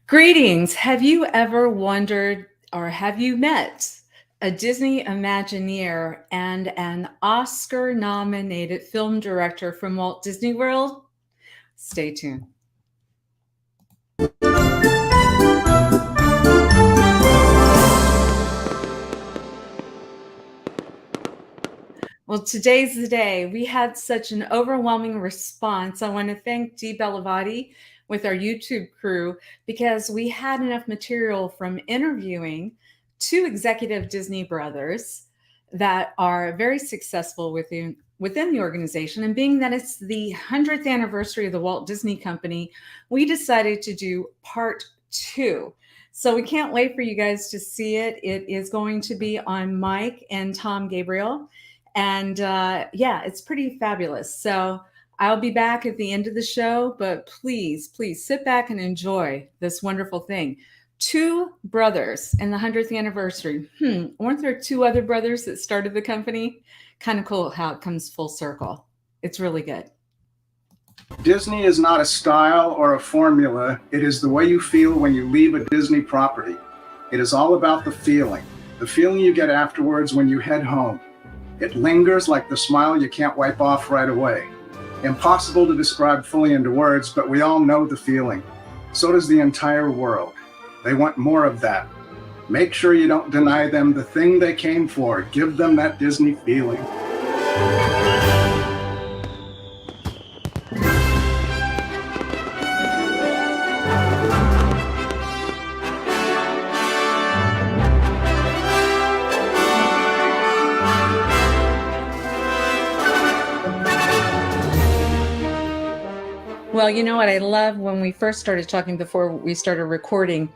Greetings. Have you ever wondered or have you met a Disney Imagineer and an Oscar nominated film director from Walt Disney World? Stay tuned. Well, today's the day. We had such an overwhelming response. I want to thank Dee Bellavati with our YouTube crew because we had enough material from interviewing two executive Disney brothers that are very successful within the organization. And being that it's the 100th anniversary of the Walt Disney Company, we decided to do part 2. So we can't wait for you guys to see it. It is going to be on Mike and Tom Gabriel. And yeah, it's pretty fabulous. So I'll be back at the end of the show, but please sit back and enjoy this wonderful thing. Two brothers in the 100th anniversary. Weren't there two other brothers that started the company? Kind of cool how it comes full circle. It's really good. Disney is not a style or a formula. It is the way you feel when you leave a Disney property. It is all about the feeling you get afterwards when you head home. It lingers like the smile you can't wipe off right away. Impossible to describe fully into words, but we all know the feeling. So does the entire world. They want more of that. Make sure you don't deny them the thing they came for. Give them that Disney feeling. Well, you know what I love when we first started talking before we started recording,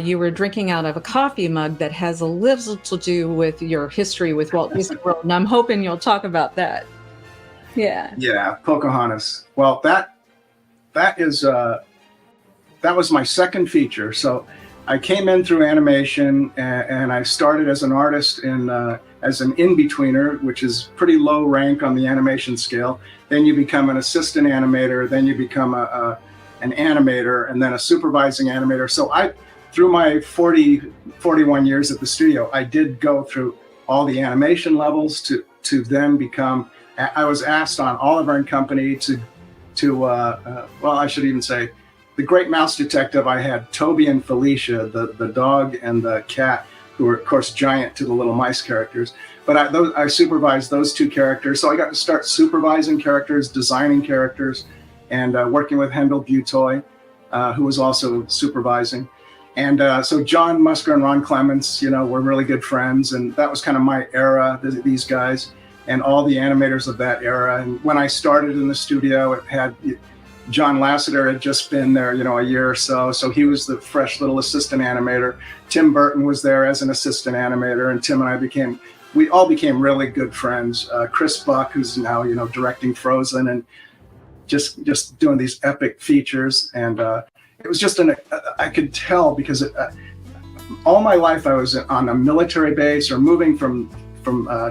you were drinking out of a coffee mug that has a little to do with your history with Walt Disney World, and I'm hoping you'll talk about that. Yeah. Yeah, Pocahontas. Well, that was my second feature. So I came in through animation, and I started as an artist as an in-betweener, which is pretty low rank on the animation scale. Then you become an assistant animator, then you become an animator, and then a supervising animator. So through my 41 years at the studio, I did go through all the animation levels to then become, I was asked on Oliver and Company well, I should even say, the Great Mouse Detective. I had Toby and Felicia, the dog and the cat, who were, of course, giant to the little mice characters. But I supervised those two characters. So I got to start supervising characters, designing characters, and working with Hendel Butoy, who was also supervising. And so John Musker and Ron Clements, were really good friends. And that was kind of my era, these guys, and all the animators of that era. And when I started in the studio, it had John Lasseter had just been there, a year or so. So he was the fresh little assistant animator. Tim Burton was there as an assistant animator, and Tim and I we all became really good friends. Chris Buck, who's now, directing Frozen and just doing these epic features. And it was just I could tell because all my life I was on a military base or moving from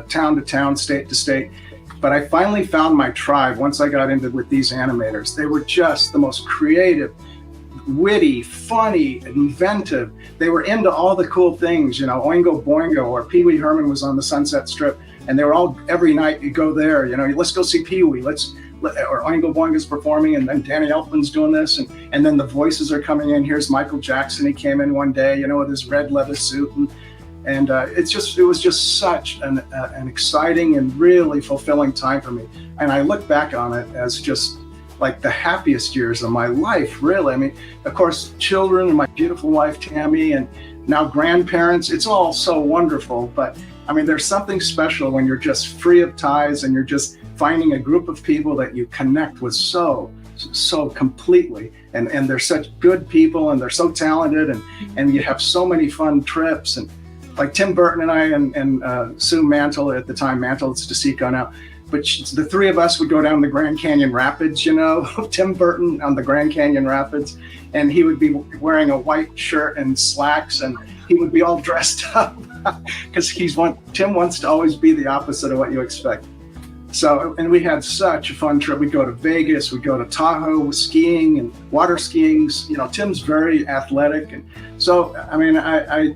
town to town, state to state. But I finally found my tribe once I got into with these animators. They were just the most creative, witty, funny, inventive. They were into all the cool things, Oingo Boingo, or Pee Wee Herman was on the Sunset Strip, and they were all, every night you go there, let's go see Pee Wee, or Oingo Boingo's performing, and then Danny Elfman's doing this, and then the voices are coming in. Here's Michael Jackson. He came in one day, with his red leather suit, and it was just such an exciting and really fulfilling time for me. And I look back on it as just like the happiest years of my life, really. I mean, of course, children and my beautiful wife, Tammy, and now grandparents, it's all so wonderful. But I mean, there's something special when you're just free of ties and you're just finding a group of people that you connect with so completely. And they're such good people, and they're so talented, and you have so many fun trips. And like Tim Burton and I and Sue Mantle, at the time, Mantle, it's DeSico now, but the three of us would go down the Grand Canyon Rapids, Tim Burton on the Grand Canyon Rapids, and he would be wearing a white shirt and slacks, and he would be all dressed up because Tim wants to always be the opposite of what you expect. So, and we had such a fun trip. We'd go to Vegas, we'd go to Tahoe skiing and water skiing. You know, Tim's very athletic. And so, I mean, I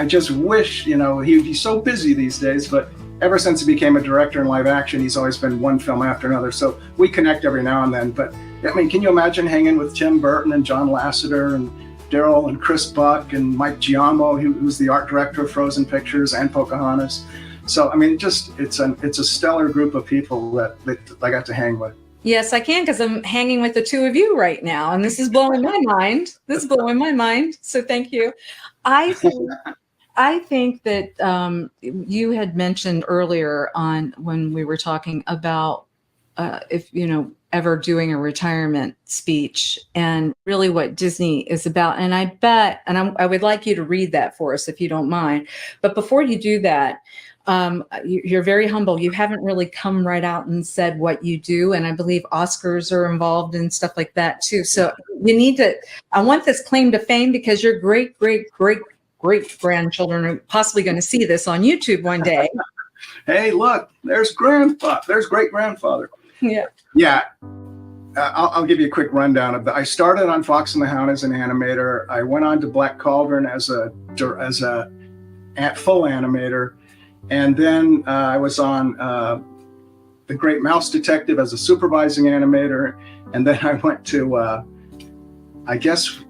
just wish, you know, he's so busy these days, but ever since he became a director in live action, he's always been one film after another. So we connect every now and then. But I mean, can you imagine hanging with Tim Burton and John Lasseter and Daryl and Chris Buck and Mike Giammo, who's the art director of Frozen Pictures and Pocahontas? So, I mean, just it's a stellar group of people that I got to hang with. Yes, I can, because I'm hanging with the two of you right now, and this is blowing my mind. This is blowing my mind. So thank you. I think that you had mentioned earlier on when we were talking about if, you know, ever doing a retirement speech and really what Disney is about. And I bet, and I would like you to read that for us if you don't mind. But before you do that, you're very humble. You haven't really come right out and said what you do. And I believe Oscars are involved and stuff like that too. So you need to, I want this claim to fame, because your great grandchildren are possibly going to see this on YouTube one day. Hey, look, there's great grandfather. Yeah. Yeah. I'll give you a quick rundown of that. I started on Fox and the Hound as an animator. I went on to Black Cauldron as a full animator. And then I was on The Great Mouse Detective as a supervising animator. And then I went to, I guess,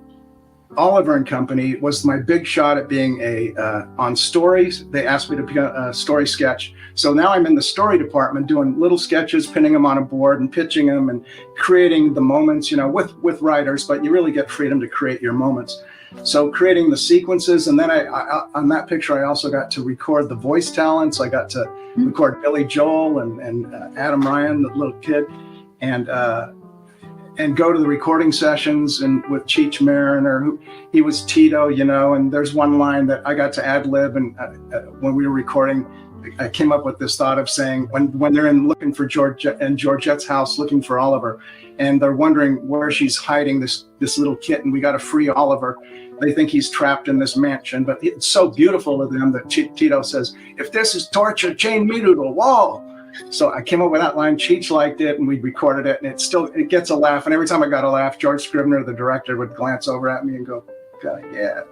Oliver and Company was my big shot at being on stories. They asked me to be a story sketch. So now I'm in the story department doing little sketches, pinning them on a board and pitching them and creating the moments, you know, with writers, but you really get freedom to create your moments. So creating the sequences, and then I on that picture, I also got to record the voice talents. I got to record Billy Joel and Adam Ryan, the little kid, and go to the recording sessions and with Cheech Mariner, he was Tito, you know. And there's one line that I got to ad lib, and when we were recording, I came up with this thought of saying when they're looking for Georgette's house, looking for Oliver, and they're wondering where she's hiding this little kitten. We got to free Oliver. They think he's trapped in this mansion, but it's so beautiful to them that Tito says, "If this is torture, chain me to the wall." So I came up with that line. Cheech liked it, and we recorded it, and it gets a laugh. And every time I got a laugh, George Scribner, the director, would glance over at me and go, "God, yeah."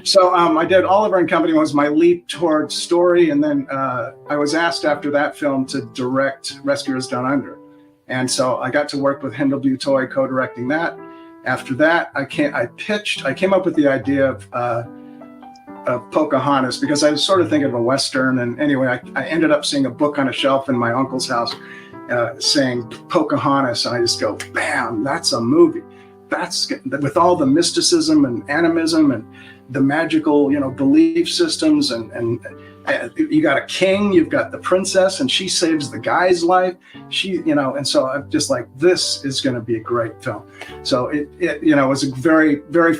So I did Oliver and Company was my leap towards story, and then I was asked after that film to direct Rescuers Down Under, and so I got to work with Hendel Butoy co-directing that. After that, I came up with the idea of Pocahontas, because I was sort of thinking of a Western. And anyway, I ended up seeing a book on a shelf in my uncle's house saying Pocahontas, and I just go, bam, that's a movie. That's with all the mysticism and animism and the magical, you know, belief systems, and you got a king, you've got the princess, and she saves the guy's life. She, you know, and so I'm just like, this is going to be a great film. So it you know, was a very, very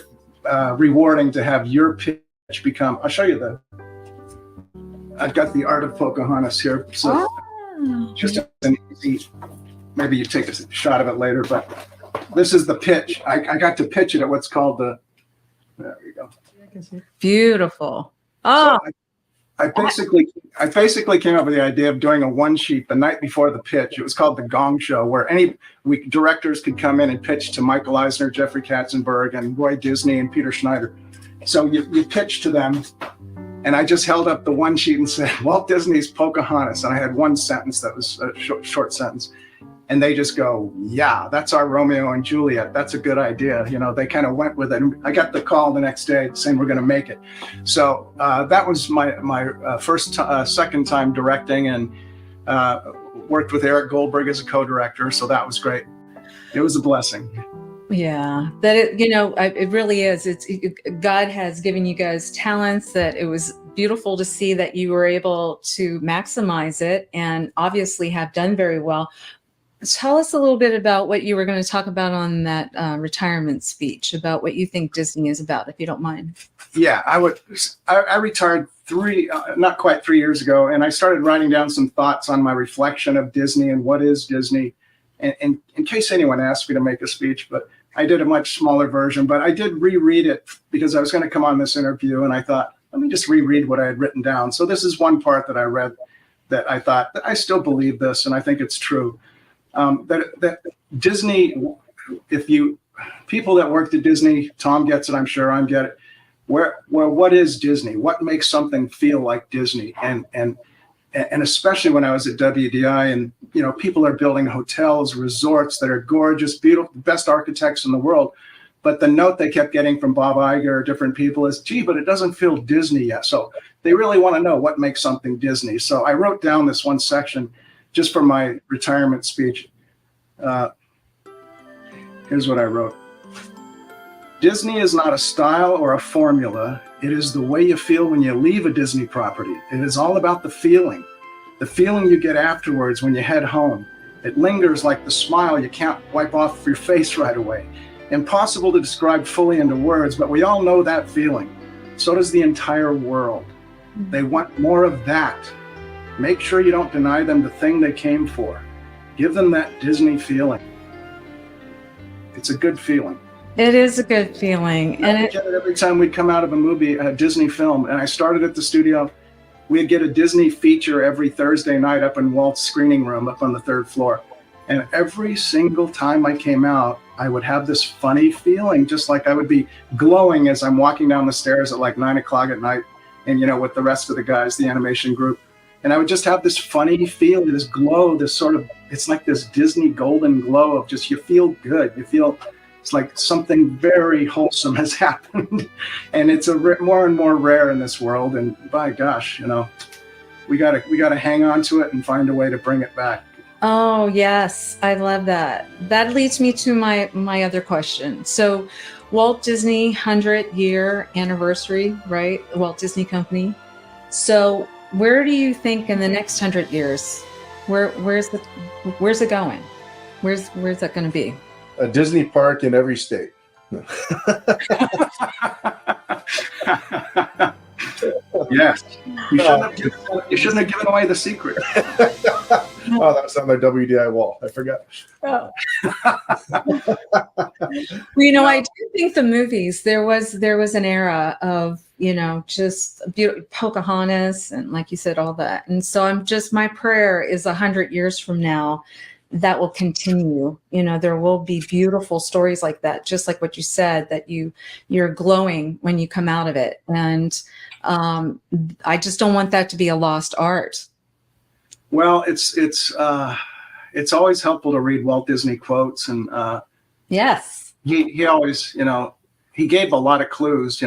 rewarding to have your pitch become. I'll show you I've got the Art of Pocahontas here. So just an easy, maybe you take a shot of it later, but this is the pitch. I got to pitch it at what's called there we go. Beautiful. Oh, so I basically came up with the idea of doing a one sheet the night before the pitch. It was called the Gong Show, where directors could come in and pitch to Michael Eisner, Jeffrey Katzenberg, and Roy Disney and Peter Schneider. So you pitch to them, and I just held up the one sheet and said, Walt Disney's Pocahontas. And I had one sentence that was a short sentence. And they just go, yeah, that's our Romeo and Juliet. That's a good idea. You know, they kind of went with it. I got the call the next day saying we're going to make it. So that was my second time directing, and worked with Eric Goldberg as a co-director. So that was great. It was a blessing. Yeah, it really is. God has given you guys talents that it was beautiful to see that you were able to maximize it, and obviously have done very well. Tell us a little bit about what you were going to talk about on that retirement speech, about what you think Disney is about, if you don't mind. Yeah, I retired not quite 3 years ago, and I started writing down some thoughts on my reflection of Disney and what is Disney. And in case anyone asked me to make a speech, but I did a much smaller version, but I did reread it because I was going to come on this interview, and I thought, let me just reread what I had written down. So this is one part that I read. that I thought, I still believe this, and I think it's true. That Disney, people that worked at Disney, Tom gets it, I'm sure I get it. What is Disney? What makes something feel like Disney? And especially when I was at WDI, and people are building hotels, resorts that are gorgeous, beautiful, best architects in the world. But the note they kept getting from Bob Iger or different people is, gee, but it doesn't feel Disney yet. So they really want to know what makes something Disney. So I wrote down this one section just for my retirement speech. Here's what I wrote. Disney is not a style or a formula. It is the way you feel when you leave a Disney property. It is all about the feeling you get afterwards when you head home. It lingers like the smile you can't wipe off your face right away. Impossible to describe fully into words, but we all know that feeling. So does the entire world. They want more of that. Make sure you don't deny them the thing they came for. Give them that Disney feeling. It's a good feeling. It is a good feeling. And every time we'd come out of a movie, a Disney film, and I started at the studio, we'd get a Disney feature every Thursday night up in Walt's screening room up on the 3rd floor. And every single time I came out, I would have this funny feeling, just like I would be glowing as I'm walking down the stairs at like 9 o'clock at night, and with the rest of the guys, the animation group. And I would just have this funny feeling, this glow, this sort of, it's like this Disney golden glow of just, you feel good. You feel it's like something very wholesome has happened. And it's more and more rare in this world. And by gosh, we gotta hang on to it and find a way to bring it back. Oh, yes. I love that. That leads me to my other question. So Walt Disney 100-year anniversary, right? Walt Disney Company. So where do you think in the next 100 years, where's it going? Where's that going to be? A Disney park in every state. Yes. You shouldn't have given away the secret. Oh, that was on my WDI wall. I forgot. Oh. Well, I do think the movies, there was an era of, just beautiful Pocahontas and, like you said, all that. And so my prayer is 100 years from now, that will continue. There will be beautiful stories like that, just like what you said, that you're glowing when you come out of it. And I just don't want that to be a lost art. Well, it's always helpful to read Walt Disney quotes, and yes, he always, he gave a lot of clues. He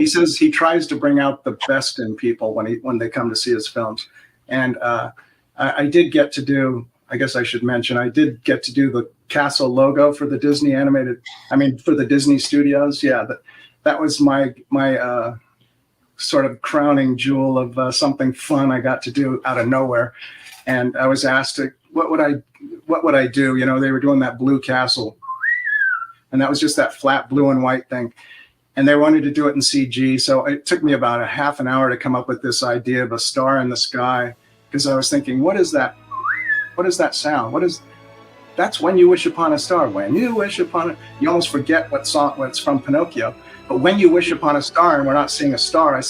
says he tries to bring out the best in people when they come to see his films. And I did get to do, I guess I should mention, I did get to do the castle logo for the Disney for the Disney Studios. Yeah, that was my sort of crowning jewel of something fun I got to do out of nowhere. And I was asked, what would I do? They were doing that blue castle, and that was just that flat blue and white thing. And they wanted to do it in CG. So it took me about a half an hour to come up with this idea of a star in the sky, because I was thinking, what is that? What is that sound? That's When You Wish Upon a Star. When you wish upon it, you almost forget what's from Pinocchio. But when you wish upon a star, and we're not seeing a star, I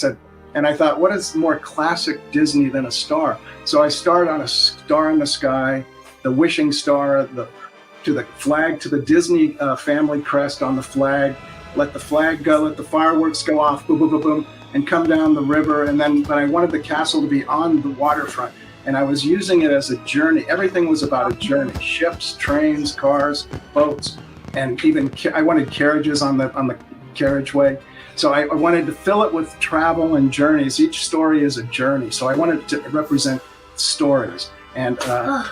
thought, what is more classic Disney than a star? So I started on a star in the sky, the wishing star, to the flag, to the Disney family crest on the flag. Let the flag go, let the fireworks go off, boom, boom, boom, boom, and come down the river. But I wanted the castle to be on the waterfront. And I was using it as a journey. Everything was about a journey: ships, trains, cars, boats, and even I wanted carriages on the carriageway. So I wanted to fill it with travel and journeys. Each story is a journey. So I wanted to represent stories. And the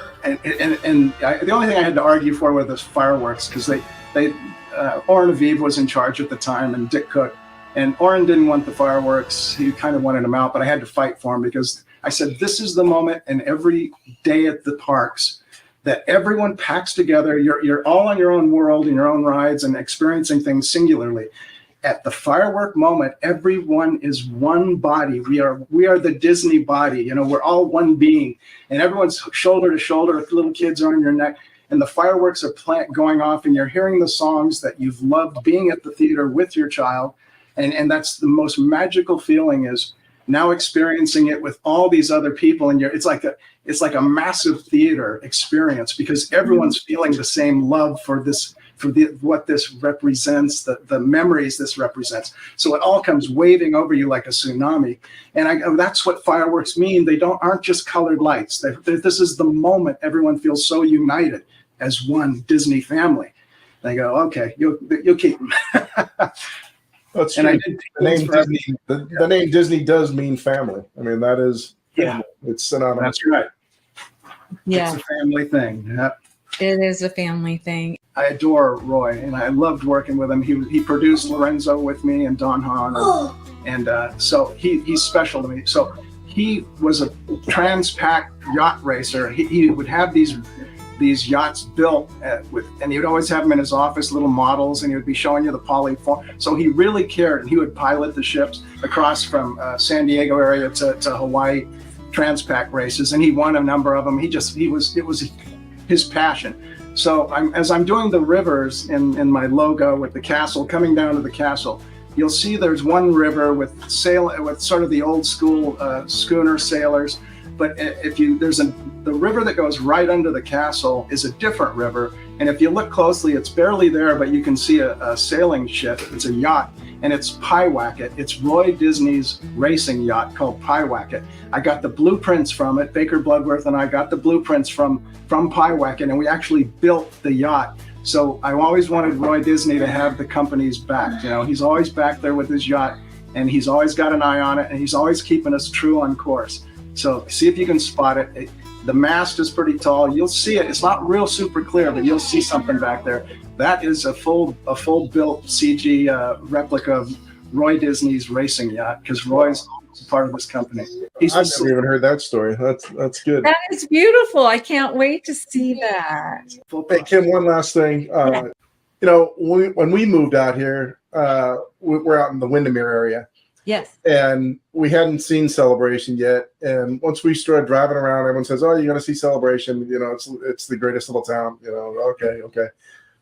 only thing I had to argue for were the fireworks, because Oren Aviv was in charge at the time, and Dick Cook. And Oren didn't want the fireworks. He kind of wanted them out, but I had to fight for him, because I said, this is the moment, and every day at the parks, that everyone packs together. You're all on your own world and your own rides and experiencing things singularly. At the firework moment, everyone is one body. We are the Disney body. We're all one being, and everyone's shoulder to shoulder. Little kids are on your neck, and the fireworks are going off, and you're hearing the songs that you've loved being at the theater with your child, and that's the most magical feeling. Is now experiencing it with all these other people, and it's like a massive theater experience, because everyone's feeling the same love for what this represents, the memories this represents. So it all comes waving over you like a tsunami. And that's what fireworks mean. They aren't just colored lights. This is the moment everyone feels so united as one Disney family. They go, okay, you'll keep them. That's and true. I did The name Disney. The name Disney does mean family. I mean, that is family. It's synonymous. That's right. Yeah, It's a family thing. Yeah. it is a family thing. I adore Roy, and I loved working with him. He produced Lorenzo with me and Don Hahn, and so he's special to me. So he was a Trans-Pac yacht racer. He would have these yachts built and he would always have them in his office, little models, and he would be showing you the polyform. So he really cared, and he would pilot the ships across from San Diego area to Hawaii, Trans-Pac races, and he won a number of them. It was his passion. So as I'm doing the rivers in my logo with the castle, coming down to the castle, you'll see there's one river with sort of the old school schooner sailors. But the river that goes right under the castle is a different river. And if you look closely, it's barely there, but you can see a sailing ship. It's a yacht, and it's Pyewacket. It's Roy Disney's racing yacht called Pyewacket. I got the blueprints from it. Baker Bloodworth and I got the blueprints from Pyewacket, and we actually built the yacht. So I always wanted Roy Disney to have the company's back. You know, he's always back there with his yacht, and he's always got an eye on it, and he's always keeping us true on course. So see if you can spot it. The mast is pretty tall. You'll see it. It's not real super clear, but you'll see something back there. That is a full built CG replica of Roy Disney's racing yacht, because Roy's part of this company. I've never even heard that story. That's good. That is beautiful. I can't wait to see that. Hey, Kim, one last thing. You know, when we moved out here, we're out in the Windermere area. Yes. And we hadn't seen Celebration yet. And once we started driving around, everyone says, "Oh, you're going to see Celebration. You know, it's the greatest little town." You know, okay.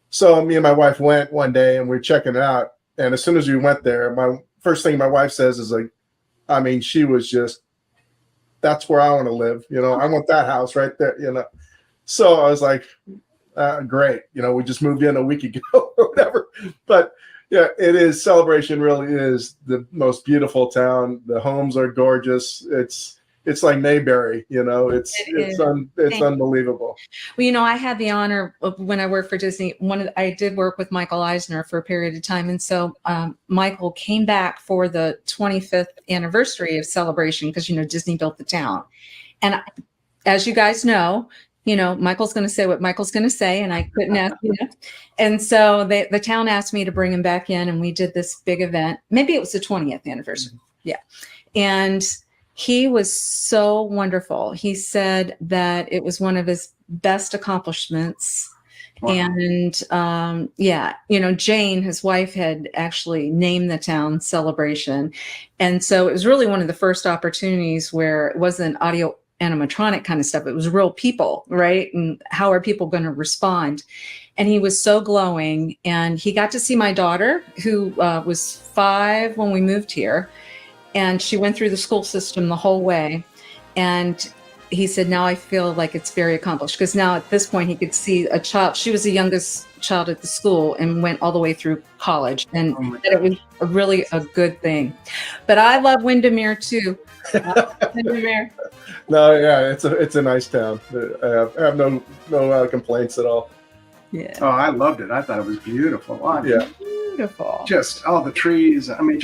So me and my wife went one day, and we're checking it out. And as soon as we went there, my first thing my wife says is like, I mean, she was just, "That's where I want to live. You know, I want that house right there." You know, so I was like, "Great." You know, we just moved in a week ago or whatever, but. Yeah, it is. Celebration really is the most beautiful town. The homes are gorgeous. It's like Mayberry, you know. It's unbelievable. Well, you know, I had the honor of, when I worked for Disney, I did work with Michael Eisner for a period of time, and so Michael came back for the 25th anniversary of Celebration, because you know Disney built the town, and as you guys know. You know, Michael's going to say what Michael's going to say, and I couldn't ask you. And so the town asked me to bring him back in, and we did this big event. Maybe it was the 20th anniversary. Yeah. And he was so wonderful. He said that it was one of his best accomplishments. Wow. And you know, Jane, his wife, had actually named the town Celebration. And so it was really one of the first opportunities where it wasn't audio animatronic kind of stuff. It was real people, right? And how are people going to respond? And he was so glowing. And he got to see my daughter, who was 5 when we moved here. And she went through the school system the whole way. And he said, now I feel like it's very accomplished. Because now at this point, he could see a child. She was the youngest child at the school and went all the way through college. And it was really a good thing. But I love Windermere too. Windermere. No, yeah, it's a nice town. I have no complaints at all. Yeah. Oh, I loved it. I thought it was beautiful. Yeah. Beautiful. Just all the trees. I mean,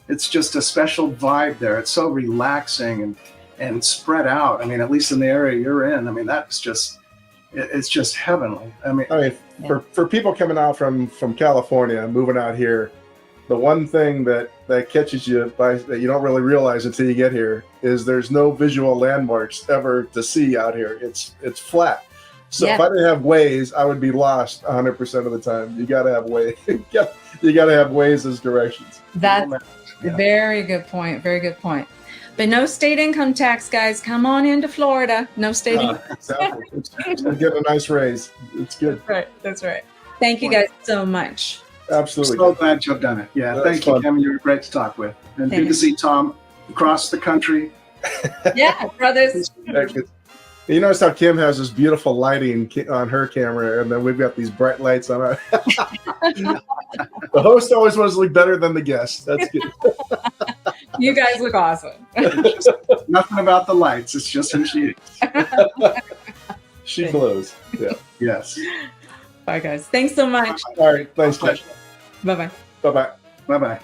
it's just a special vibe there. It's so relaxing and spread out. I mean, at least in the area you're in. I mean, it's just heavenly. I mean, for people coming out from California, moving out here, the one thing that catches you that you don't really realize until you get here is there's no visual landmarks ever to see out here. It's flat. So if I didn't have Waze, I would be lost 100% of the time. You got to have Waze. You got to have Waze as directions. That's a very good point. Very good point. But no state income tax, guys. Come on into Florida. No state income. Exactly. It's get a nice raise. It's good. That's right. Thank you guys so much. Absolutely. So glad you've done it. Yeah, thank you, Kim. You were great to talk with. And good to see Tom across the country. Yeah, brothers. You notice how Kim has this beautiful lighting on her camera, and then we've got these bright lights on our. The host always wants to look better than the guest. That's good. You guys look awesome. Nothing about the lights. It's just who she is. She glows. Yeah. Yes. Bye, guys. Thanks so much. All right. Thanks, Josh. Bye-bye. Bye-bye. Bye-bye.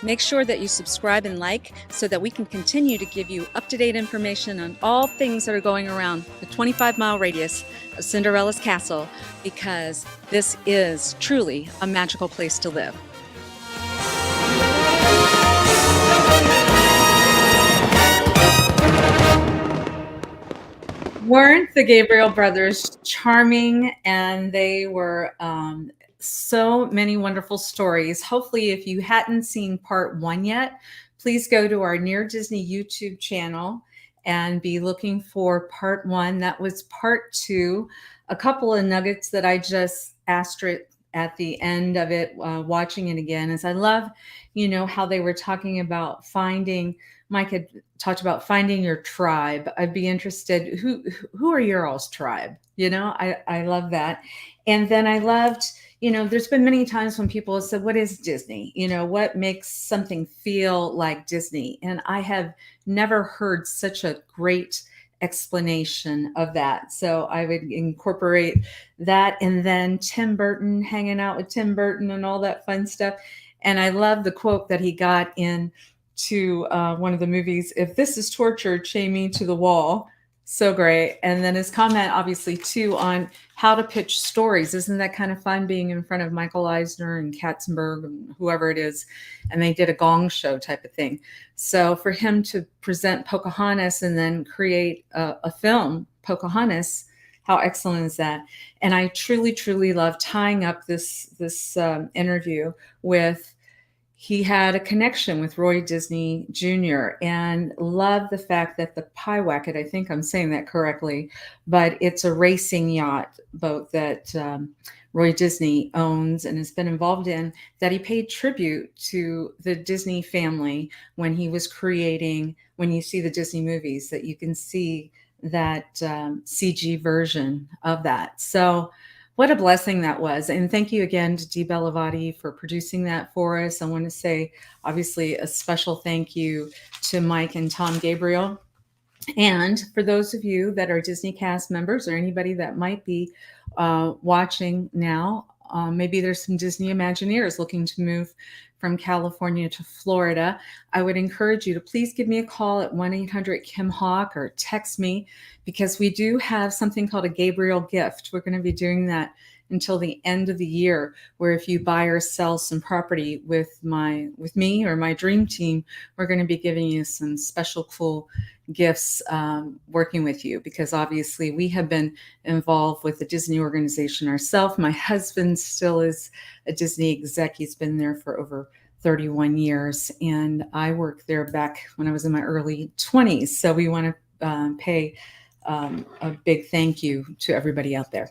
Make sure that you subscribe and like so that we can continue to give you up-to-date information on all things that are going around the 25-mile radius of Cinderella's castle, because this is truly a magical place to live. Weren't the Gabriel brothers charming? And they were so many wonderful stories. Hopefully, if you hadn't seen part 1 yet, please go to our Near Disney YouTube channel and be looking for part 1. That was part 2. A couple of nuggets that I just asterisked at the end of it, watching it again, is I love, how they were talking about finding. Mike had talked about finding your tribe. I'd be interested. Who are your all's tribe? I love that. And then I loved, there's been many times when people have said, what is Disney? What makes something feel like Disney? And I have never heard such a great explanation of that. So I would incorporate that. And then Tim Burton, hanging out with Tim Burton and all that fun stuff. And I love the quote that he got in to one of the movies, "If this is torture, chain me to the wall." So great. And then his comment, obviously, too, on how to pitch stories. Isn't that kind of fun, being in front of Michael Eisner and Katzenberg and whoever it is? And they did a gong show type of thing. So for him to present Pocahontas and then create a film, Pocahontas, how excellent is that? And I truly, truly love tying up this interview with, he had a connection with Roy Disney Jr. and love the fact that the Pyewacket, I think I'm saying that correctly, but it's a racing yacht boat that Roy Disney owns and has been involved in, that he paid tribute to the Disney family when he was creating, when you see the Disney movies, that you can see that CG version of that. So what a blessing that was. And thank you again to Dee Bellavati for producing that for us. I want to say, obviously, a special thank you to Mike and Tom Gabriel. And for those of you that are Disney cast members, or anybody that might be watching now, maybe there's some Disney Imagineers looking to move from California to Florida, I would encourage you to please give me a call at 1-800-KIM-HAWK or text me, because we do have something called a Gabriel gift. We're going to be doing that until the end of the year, where if you buy or sell some property with me or my dream team, we're going to be giving you some special cool gifts working with you, because obviously we have been involved with the Disney organization ourselves. My husband still is a Disney exec. He's been there for over 31 years, and I worked there back when I was in my early 20s. So we want to pay a big thank you to everybody out there.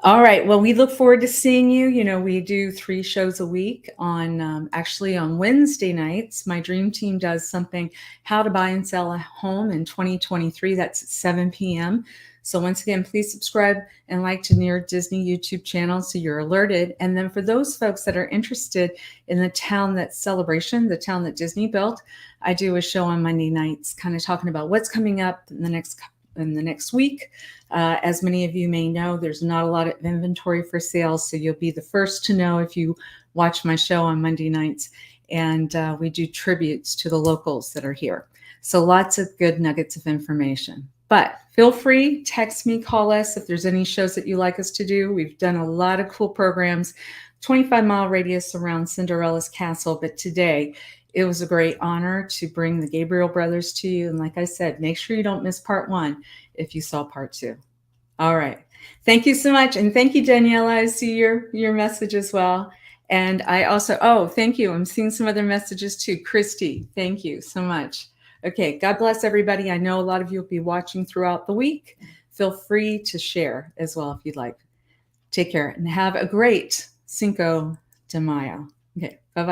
All right. Well, we look forward to seeing you. We do 3 shows a week on, actually on Wednesday nights. My dream team does something, how to buy and sell a home in 2023. That's at 7 p.m. So once again, please subscribe and like to Near Disney YouTube channel so you're alerted. And then for those folks that are interested in the town that Celebration, the town that Disney built, I do a show on Monday nights, kind of talking about what's coming up in the next week. As many of you may know, there's not a lot of inventory for sale, so you'll be the first to know if you watch my show on Monday nights. And we do tributes to the locals that are here. So lots of good nuggets of information. But feel free, text me, call us if there's any shows that you like us to do. We've done a lot of cool programs, 25-mile radius around Cinderella's castle. But today, it was a great honor to bring the Gabriel brothers to you. And like I said, make sure you don't miss part 1 if you saw part 2. All right. Thank you so much. And thank you, Daniela. I see your message as well. And I also, oh, thank you. I'm seeing some other messages too. Christy, thank you so much. Okay, God bless everybody. I know a lot of you will be watching throughout the week. Feel free to share as well if you'd like. Take care and have a great Cinco de Mayo. Okay, bye-bye.